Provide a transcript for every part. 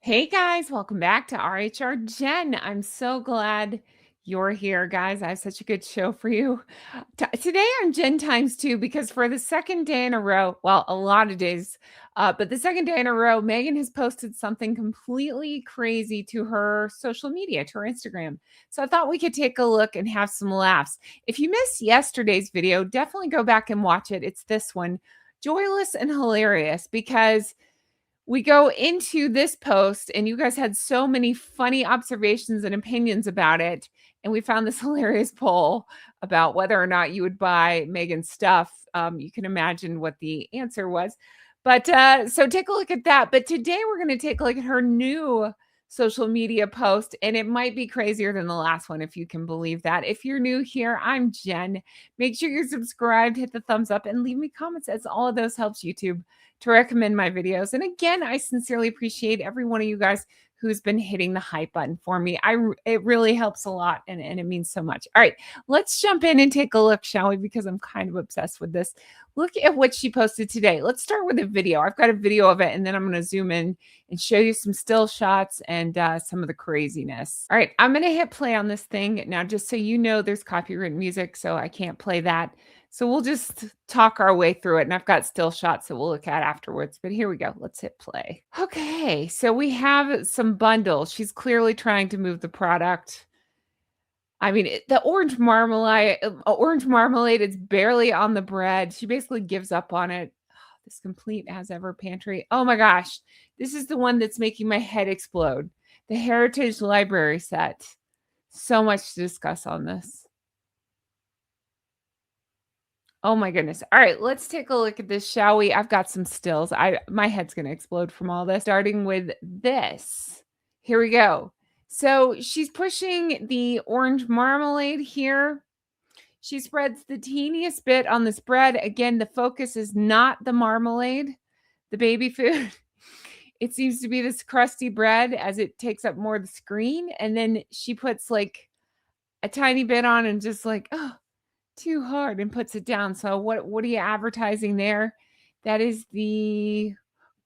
Hey guys, welcome back to RHR Jen. I'm so glad you're here, guys. I have such a good show for you. Today I'm Jen times two because for the second day in a row, well, a lot of days, but the second day in a row, Meghan has posted something completely crazy to her social media, to her Instagram. So I thought we could take a look and have some laughs. If you missed yesterday's video, definitely go back and watch it. It's this one, joyless and hilarious, because we go into this post and you guys had so many funny observations and opinions about it. And we found this hilarious poll about whether or not you would buy Meghan's stuff. You can imagine what the answer was. But so take a look at that. But today we're going to take a look at her new social media post, and it might be crazier than the last one, if you can believe that. If you're new here, I'm Jen. Make sure you're subscribed, hit the thumbs up, and leave me comments, as all of those helps YouTube to recommend my videos. And again, I sincerely appreciate every one of you guys who's been hitting the hype button for me. It really helps a lot, and it means so much. All right, let's jump in and take a look, shall we? Because I'm kind of obsessed with this. Look at what she posted today. Let's start with a video. I've got a video of it, and then I'm going to zoom in and show you some still shots and some of the craziness. All right, I'm going to hit play on this thing. Now, just so you know, there's copyright music, so I can't play that. So we'll just talk our way through it. And I've got still shots that we'll look at afterwards. But here we go. Let's hit play. Okay, so we have some bundles. She's clearly trying to move the product. I mean, the orange marmalade is barely on the bread. She basically gives up on it. This complete as ever pantry. Oh my gosh. This is the one that's making my head explode. The Heritage Library set. So much to discuss on this. Oh my goodness. All right, let's take a look at this, shall we? I've got some stills. My head's going to explode from all this. Starting with this. Here we go. So she's pushing the orange marmalade here. She spreads the teeniest bit on this bread. Again, the focus is not the marmalade, the baby food. It seems to be this crusty bread as it takes up more of the screen. And then she puts like a tiny bit on and just like, oh, too hard, and puts it down. So what are you advertising there? That is the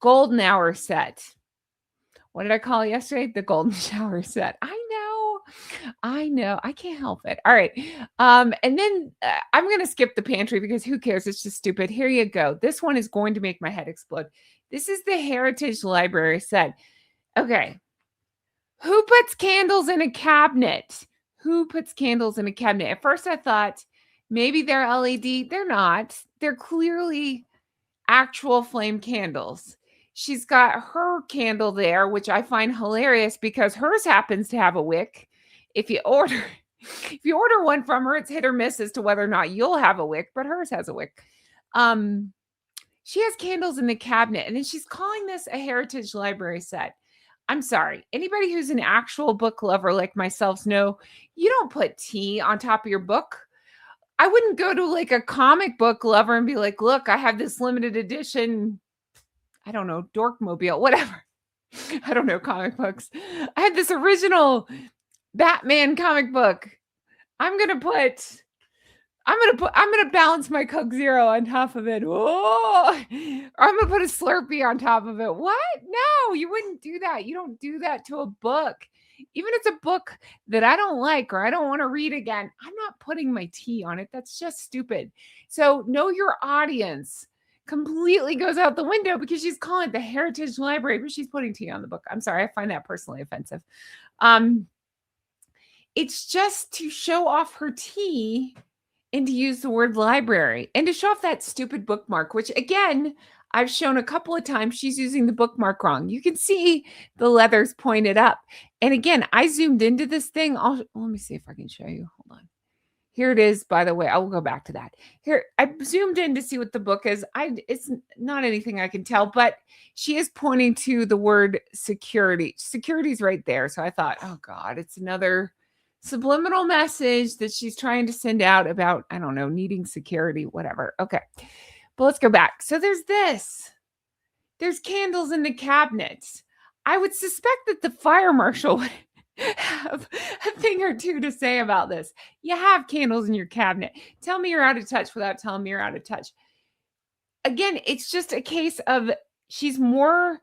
golden hour set. What did I call it yesterday? The golden shower set. I know. I can't help it. All right. And then I'm going to skip the pantry because who cares? It's just stupid. Here you go. This one is going to make my head explode. This is the Heritage Library set. Okay. Who puts candles in a cabinet? Who puts candles in a cabinet? At first I thought maybe they're LED. They're not. They're clearly actual flame candles. She's got her candle there, which I find hilarious because hers happens to have a wick. If you order one from her, it's hit or miss as to whether or not you'll have a wick, but hers has a wick. She has candles in the cabinet, and then she's calling this a Heritage Library set. I'm sorry. Anybody who's an actual book lover like myself know you don't put tea on top of your book. I wouldn't go to like a comic book lover and be like, look, I have this limited edition, I don't know, Dorkmobile, whatever. I don't know comic books. I had this original Batman comic book. I'm going to balance my Coke Zero on top of it. Oh, I'm going to put a Slurpee on top of it. What? No, you wouldn't do that. You don't do that to a book. Even if it's a book that I don't like or I don't want to read again, I'm not putting my tea on it. That's just stupid. So know your audience completely goes out the window because she's calling it the Heritage Library, but she's putting tea on the book. I'm sorry. I find that personally offensive. It's just to show off her tea and to use the word library and to show off that stupid bookmark, which again, I've shown a couple of times she's using the bookmark wrong. You can see the leathers pointed up. And again, I zoomed into this thing. Let me see if I can show you. Hold on. Here it is, by the way. I will go back to that. Here, I zoomed in to see what the book is. It's not anything I can tell, but she is pointing to the word security. Security's right there. So I thought, oh God, it's another subliminal message that she's trying to send out about, I don't know, needing security, whatever. Okay. But let's go back. So there's this. There's candles in the cabinets. I would suspect that the fire marshal would have a thing or two to say about this. You have candles in your cabinet. Tell me you're out of touch without telling me you're out of touch. Again, it's just a case of she's more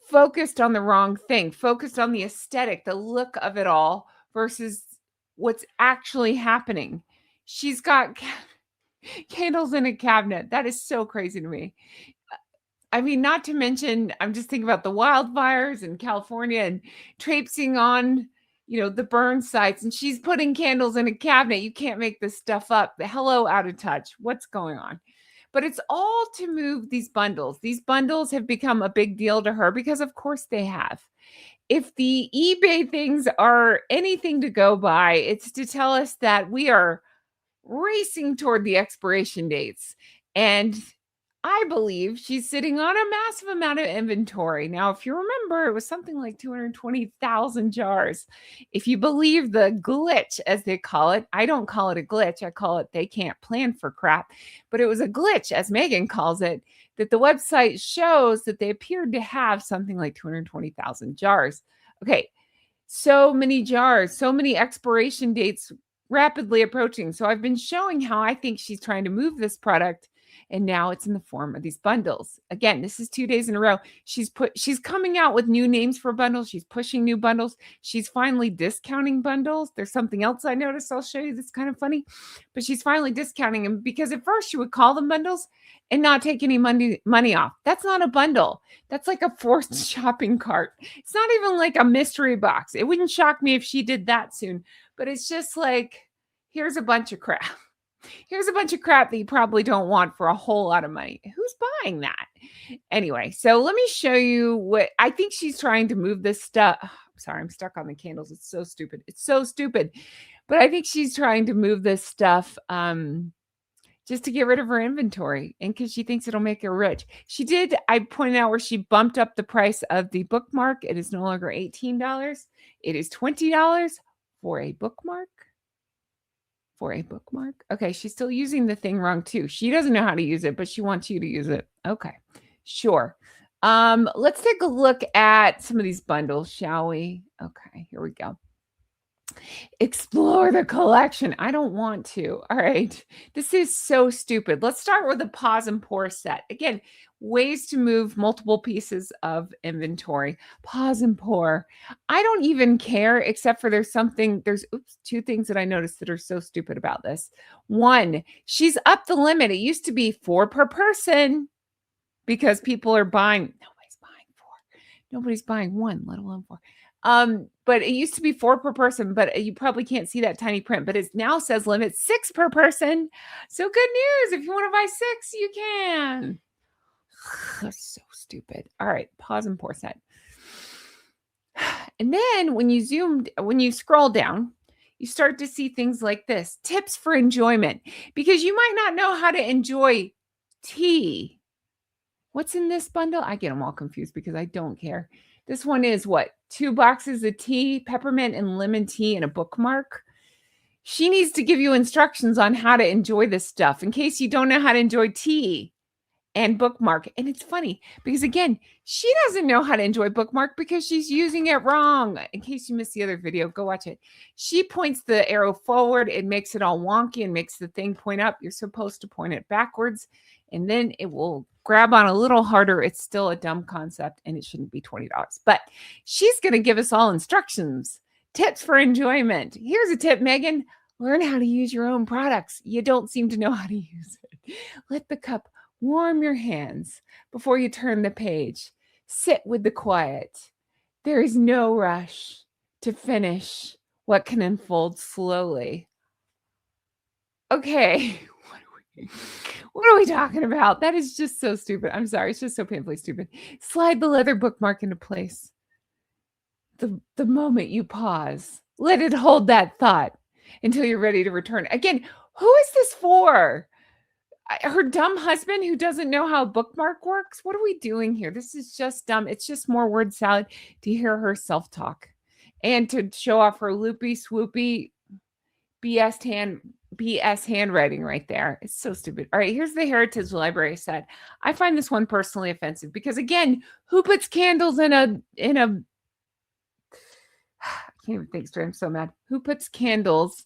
focused on the wrong thing, focused on the aesthetic, the look of it all versus what's actually happening. She's got candles in a cabinet. That is so crazy to me. I mean, not to mention, I'm just thinking about the wildfires in California and traipsing on, the burn sites, and she's putting candles in a cabinet. You can't make this stuff up. The hello, out of touch. What's going on? But it's all to move these bundles. These bundles have become a big deal to her because, of course, they have. If the eBay things are anything to go by, it's to tell us that we are racing toward the expiration dates. And I believe she's sitting on a massive amount of inventory. Now, if you remember, it was something like 220,000 jars. If you believe the glitch, as they call it, I don't call it a glitch. I call it they can't plan for crap. But it was a glitch, as Meghan calls it, that the website shows that they appeared to have something like 220,000 jars. Okay, so many jars, so many expiration dates rapidly approaching. So I've been showing how I think she's trying to move this product, and now it's in the form of these bundles. Again, this is 2 days in a row. She's coming out with new names for bundles. She's pushing new bundles. She's finally discounting bundles. There's something else I noticed I'll show you that's kind of funny, but she's finally discounting them because at first she would call them bundles and not take any money off. That's not a bundle. That's like a forced shopping cart. It's not even like a mystery box. It wouldn't shock me if she did that soon, but it's just like, here's a bunch of crap. Here's a bunch of crap that you probably don't want for a whole lot of money. Who's buying that? Anyway, so let me show you what I think she's trying to move this stuff. Oh, sorry, I'm stuck on the candles. It's so stupid. It's so stupid. But I think she's trying to move this stuff just to get rid of her inventory and because she thinks it'll make her rich. I pointed out where she bumped up the price of the bookmark. It is no longer $18. It is $20 for a bookmark. Okay, she's still using the thing wrong too. She doesn't know how to use it, but she wants you to use it. Okay, sure. Let's take a look at some of these bundles, shall we? Okay, here we go. Explore the collection. I don't want to. All right. This is so stupid. Let's start with the pause and pour set. Again, ways to move multiple pieces of inventory. Pause and pour. I don't even care except for there's two things that I noticed that are so stupid about this. One, she's up the limit. It used to be 4 per person because people are buying. Nobody's buying 4. Nobody's buying 1, let alone 4. But it used to be 4 per person, but you probably can't see that tiny print, but it now says limit 6 per person. So good news. If you want to buy 6, you can. That's so stupid. All right. Pause and pour set. And then when you scroll down, you start to see things like this. Tips for enjoyment, because you might not know how to enjoy tea. What's in this bundle? I get them all confused because I don't care. This one is what? 2 boxes of tea, peppermint and lemon tea, and a bookmark. She needs to give you instructions on how to enjoy this stuff in case you don't know how to enjoy tea and bookmark. And it's funny because, again, she doesn't know how to enjoy bookmark because she's using it wrong. In case you missed the other video, go watch it. She points the arrow forward. It makes it all wonky and makes the thing point up. You're supposed to point it backwards, and then it will grab on a little harder. It's still a dumb concept, and it shouldn't be $20. But she's going to give us all instructions, tips for enjoyment. Here's a tip, Meghan. Learn how to use your own products. You don't seem to know how to use it. Let the cup warm your hands before you turn the page. Sit with the quiet. There is no rush to finish what can unfold slowly. Okay, what are we talking about? That is just so stupid. I'm sorry. It's just so painfully stupid. Slide the leather bookmark into place. The moment you pause, let it hold that thought until you're ready to return. Again, who is this for? Her dumb husband who doesn't know how a bookmark works? What are we doing here? This is just dumb. It's just more word salad to hear her self-talk and to show off her loopy, swoopy BS handwriting right there. It's so stupid. All right, here's the Heritage Library set. I find this one personally offensive because, again, who puts candles in a I can't even think straight. I'm so mad. Who puts candles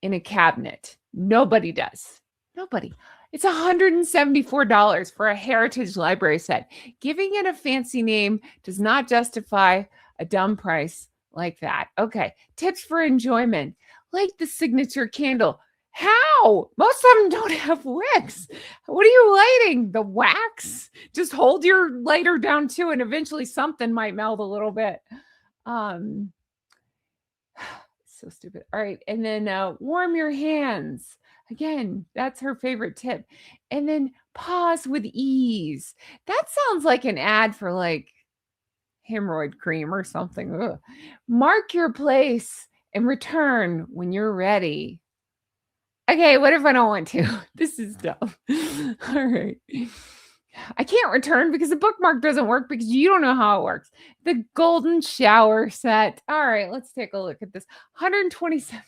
in a cabinet? Nobody does. Nobody. It's $174 for a heritage library set. Giving it a fancy name does not justify a dumb price like that. Okay, tips for enjoyment. Light the signature candle. How? Most of them don't have wicks. What are you lighting? The wax? Just hold your lighter down too, and eventually something might melt a little bit. Um, so stupid. All right, and then warm your hands. Again, that's her favorite tip. And then pause with ease. That sounds like an ad for like hemorrhoid cream or something. Ugh. Mark your place and return when you're ready. Okay, what if I don't want to? This is dumb. All right. I can't return because the bookmark doesn't work because you don't know how it works. The golden shower set. All right, let's take a look at this. 127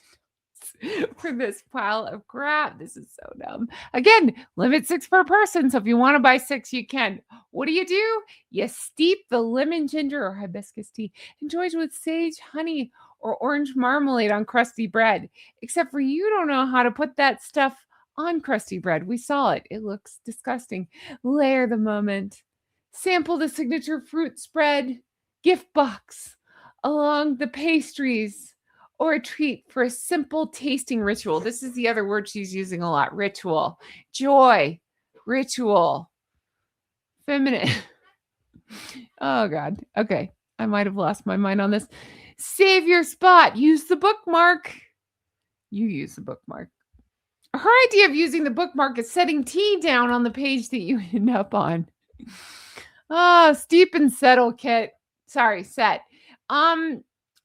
for this pile of crap. This is so dumb. Again, limit 6 per person. So if you want to buy 6, you can. What do? You steep the lemon ginger or hibiscus tea, enjoyed with sage, honey, or orange marmalade on crusty bread. Except for you don't know how to put that stuff on crusty bread. We saw it. It looks disgusting. Layer the moment. Sample the signature fruit spread, gift box, along the pastries, or a treat for a simple tasting ritual. This is the other word she's using a lot. Ritual. Joy. Ritual. Feminine. Oh, God. Okay. I might have lost my mind on this. Save your spot. Use the bookmark. You use the bookmark. Her idea of using the bookmark is setting tea down on the page that you end up on. Steep and settle kit. Sorry, set.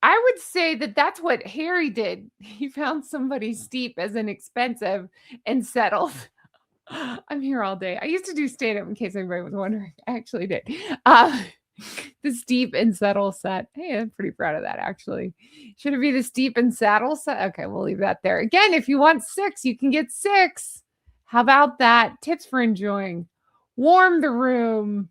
I would say that that's what Harry did. He found somebody steep as inexpensive and settled. I'm here all day. I used to do stand-up in case anybody was wondering. I actually did. The steep and settle set. Hey, I'm pretty proud of that, actually. Should it be the steep and saddle set? Okay, we'll leave that there. Again, if you want 6, you can get 6. How about that? Tips for enjoying. Warm the room.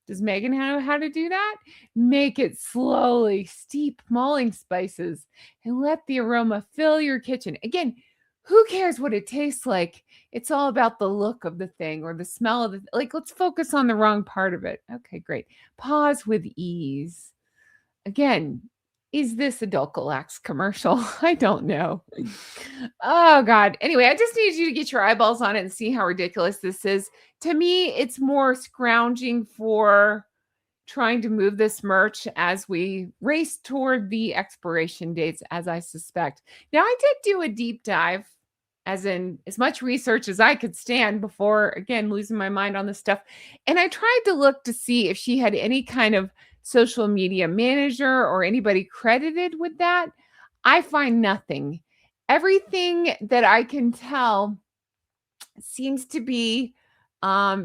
Does Meghan know how to do that? Make it slowly, steep mulling spices, and let the aroma fill your kitchen. Again, who cares what it tastes like? It's all about the look of the thing or the smell of the like. Let's focus on the wrong part of it. Okay, great. Pause with ease. Again, is this a Dulcolax commercial? I don't know. Oh, God. Anyway, I just need you to get your eyeballs on it and see how ridiculous this is. To me, it's more scrounging for trying to move this merch as we race toward the expiration dates, as I suspect. Now, I did do a deep dive, as in as much research as I could stand before, again, losing my mind on this stuff. And I tried to look to see if she had any kind of social media manager or anybody credited with that. I find nothing. Everything that I can tell seems to be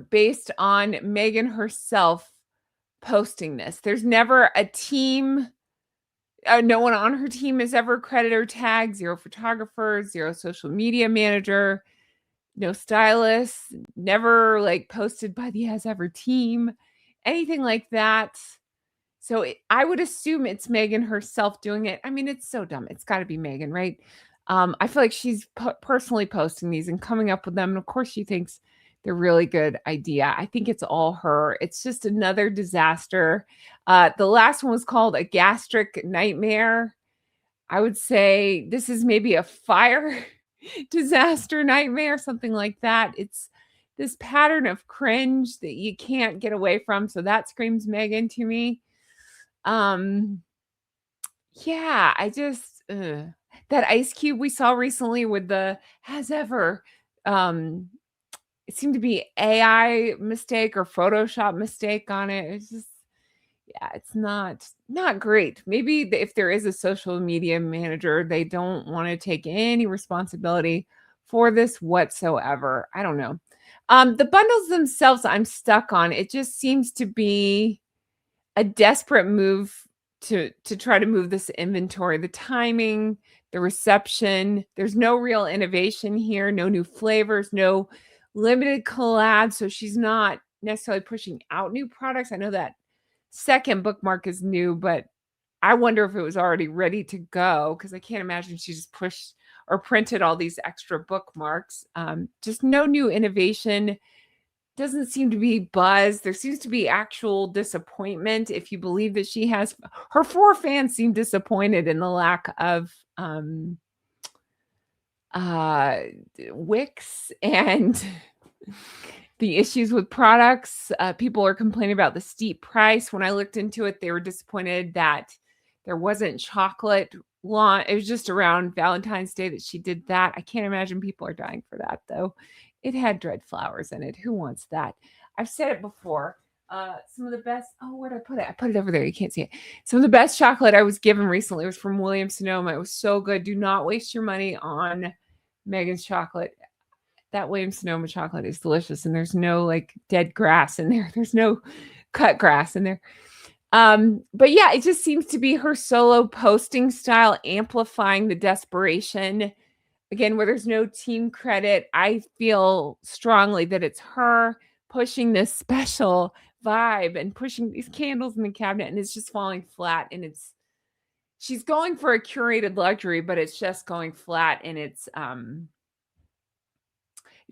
based on Meghan herself posting this. There's never a team. No one on her team is ever credited or tagged. 0 photographers, 0 social media manager, no stylist, never like posted by the As Ever team, anything like that. So I would assume it's Meghan herself doing it. I mean, it's so dumb. It's got to be Meghan, right? I feel like she's personally posting these and coming up with them. And of course, she thinks they're really good idea. I think it's all her. It's just another disaster. The last one was called A Gastric Nightmare. I would say this is maybe a fire disaster nightmare, something like that. It's this pattern of cringe that you can't get away from. So that screams Meghan to me. Yeah, I just that ice cube we saw recently with the As Ever, it seemed to be AI mistake or Photoshop mistake on it. It's just, yeah, it's not great. Maybe if there is a social media manager, they don't want to take any responsibility for this whatsoever. I don't know. The bundles themselves, I'm stuck on. It just seems to be a desperate move to try to move this inventory. The timing, the reception, there's no real innovation here, no new flavors, no limited collabs. So she's not necessarily pushing out new products. I know that second bookmark is new, but I wonder if it was already ready to go because I can't imagine she just pushed or printed all these extra bookmarks. Just no new innovation. Doesn't seem to be buzz. There seems to be actual disappointment. If you believe that she has, her 4 fans seem disappointed in the lack of uh wicks and the issues with products. People are complaining about the steep price. When I looked into it, they were disappointed that there wasn't chocolate launch. It was just around Valentine's Day that she did that. I can't imagine people are dying for that though. It had dried flowers in it. Who wants that? I've said it before. Some of the best. Oh, where'd I put it? I put it over there. You can't see it. Some of the best chocolate I was given recently was from Williams Sonoma. It was so good. Do not waste your money on Meghan's chocolate. That Williams Sonoma chocolate is delicious, and there's no like dead grass in there. There's no cut grass in there. But yeah, it just seems to be her solo posting style amplifying the desperation. Again, where there's no team credit, I feel strongly that it's her pushing this special vibe and pushing these candles in the cabinet, and it's just falling flat. And she's going for a curated luxury, but it's just going flat in its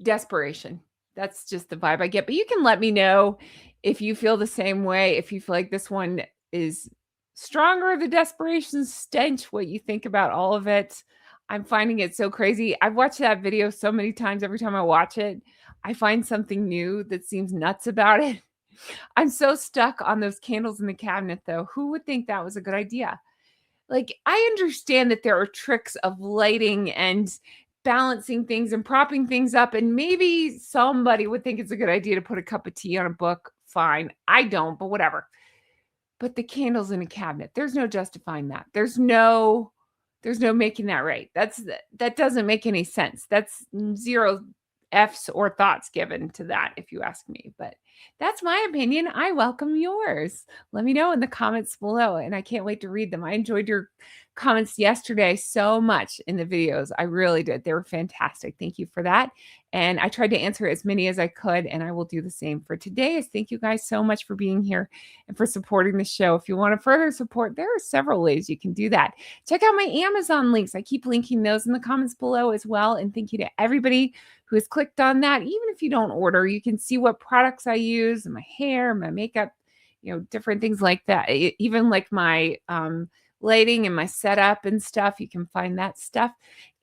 desperation. That's just the vibe I get. But you can let me know if you feel the same way, if you feel like this one is stronger, the desperation stench, what you think about all of it. I'm finding it so crazy. I've watched that video so many times. Every time I watch it, I find something new that seems nuts about it. I'm so stuck on those candles in the cabinet, though. Who would think that was a good idea? Like, I understand that there are tricks of lighting and balancing things and propping things up, and maybe somebody would think it's a good idea to put a cup of tea on a book. Fine. I don't, but whatever. But the candles in a cabinet, there's no justifying that. There's no making that right. That doesn't make any sense. That's zero F's or thoughts given to that, if you ask me. But that's my opinion. I welcome yours. Let me know in the comments below, and I can't wait to read them. I enjoyed your comments yesterday so much in the videos. I really did. They were fantastic. Thank you for that. And I tried to answer as many as I could, and I will do the same for today. Thank you guys so much for being here and for supporting the show. If you want to further support, there are several ways you can do that. Check out my Amazon links. I keep linking those in the comments below as well. And thank you to everybody who has clicked on that. Even if you don't order, you can see what products I use, my hair, my makeup, different things like that. Even like my lighting and my setup and stuff. You can find that stuff.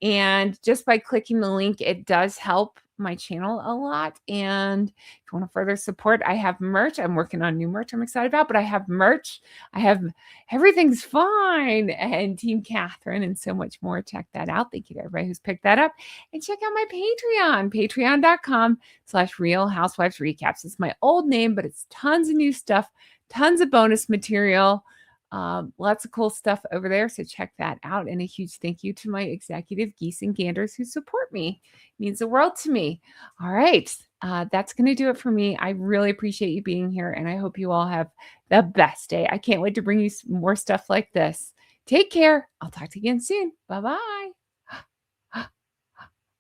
And just by clicking the link, it does help my channel a lot. And if you want to further support, I have merch. I'm working on new merch I'm excited about, but I have merch. I have Everything's Fine and Team Catherine and so much more. Check that out. Thank you to everybody who's picked that up. And check out my Patreon, patreon.com/Real Housewives Recaps. It's my old name, but it's tons of new stuff, tons of bonus material. Lots of cool stuff over there. So check that out. And a huge thank you to my executive geese and ganders who support me. It means the world to me. All right. That's going to do it for me. I really appreciate you being here. And I hope you all have the best day. I can't wait to bring you more stuff like this. Take care. I'll talk to you again soon. Bye-bye.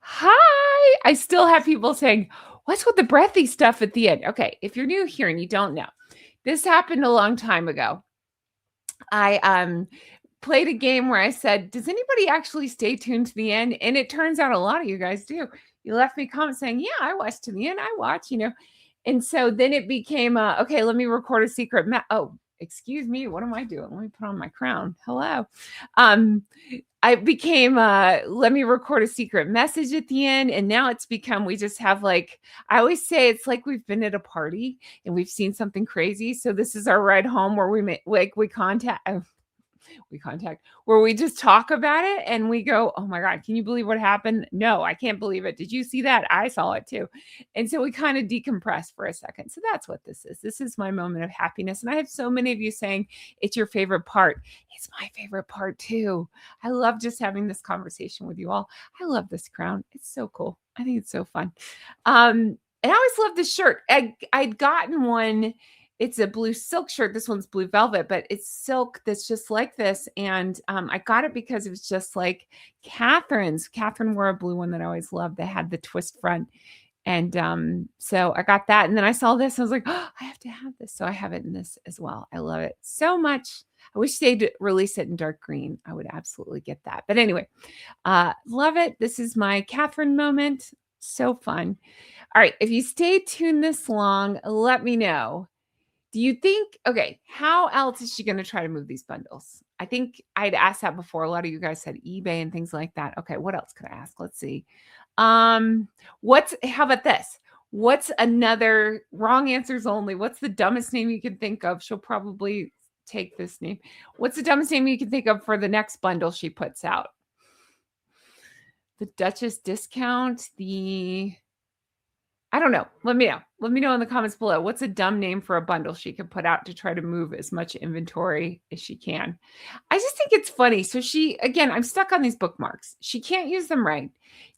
Hi. I still have people saying, what's with the breathy stuff at the end? Okay. If you're new here and you don't know, this happened a long time ago. I played a game where I said, does anybody actually stay tuned to the end? And it turns out a lot of you guys do. You left me comments saying, yeah, I watched to the end. I watch, And so then it became, okay, let me record a secret. Oh, excuse me. What am I doing? Let me put on my crown. Hello. I became, let me record a secret message at the end. And now it's become, we just have like, I always say it's like we've been at a party and we've seen something crazy. So this is our ride home where we contact, where we just talk about it and we go, oh my God, can you believe what happened? No, I can't believe it. Did you see that? I saw it too. And so we kind of decompress for a second. So that's what this is. This is my moment of happiness. And I have so many of you saying it's your favorite part. It's my favorite part too. I love just having this conversation with you all. I love this crown. It's so cool. I think it's so fun. And I always love this shirt. I'd gotten one. It's a blue silk shirt. This one's blue velvet, but it's silk that's just like this. And I got it because it was just like Catherine's. Catherine wore a blue one that I always loved that had the twist front. And so I got that. And then I saw this. I was like, oh, I have to have this. So I have it in this as well. I love it so much. I wish they'd release it in dark green. I would absolutely get that. But anyway, love it. This is my Catherine moment. So fun. All right. If you stay tuned this long, let me know. Do you think, okay, how else is she going to try to move these bundles? I think I'd asked that before. A lot of you guys said eBay and things like that. Okay, what else could I ask? Let's see. How about this? What's another wrong answers only? What's the dumbest name you can think of? She'll probably take this name. What's the dumbest name you can think of for the next bundle she puts out? The Duchess discount, I don't know. Let me know. Let me know in the comments below. What's a dumb name for a bundle she could put out to try to move as much inventory as she can? I just think it's funny. So again, I'm stuck on these bookmarks. She can't use them right.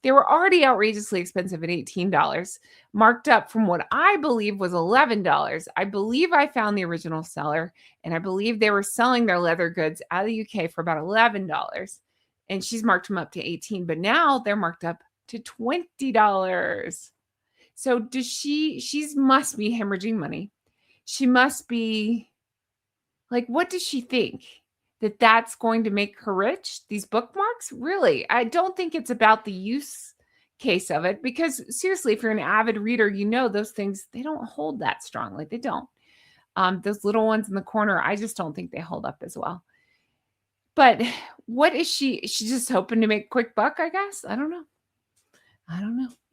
They were already outrageously expensive at $18, marked up from what I believe was $11. I believe I found the original seller, and I believe they were selling their leather goods out of the UK for about $11. And she's marked them up to 18, but now they're marked up to $20. So she must be hemorrhaging money. She must be like, what does she think? That's going to make her rich? These bookmarks? Really? I don't think it's about the use case of it, because seriously, if you're an avid reader, you know those things, they don't hold that strongly. They don't. Those little ones in the corner, I just don't think they hold up as well. But what is she? She's just hoping to make a quick buck, I guess. I don't know.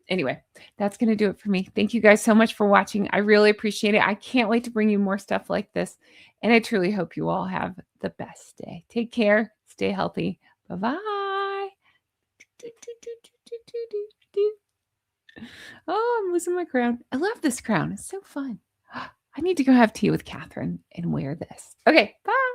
Anyway, that's going to do it for me. Thank you guys so much for watching. I really appreciate it. I can't wait to bring you more stuff like this. And I truly hope you all have the best day. Take care. Stay healthy. Bye-bye. Oh, I'm losing my crown. I love this crown. It's so fun. I need to go have tea with Catherine and wear this. Okay, bye.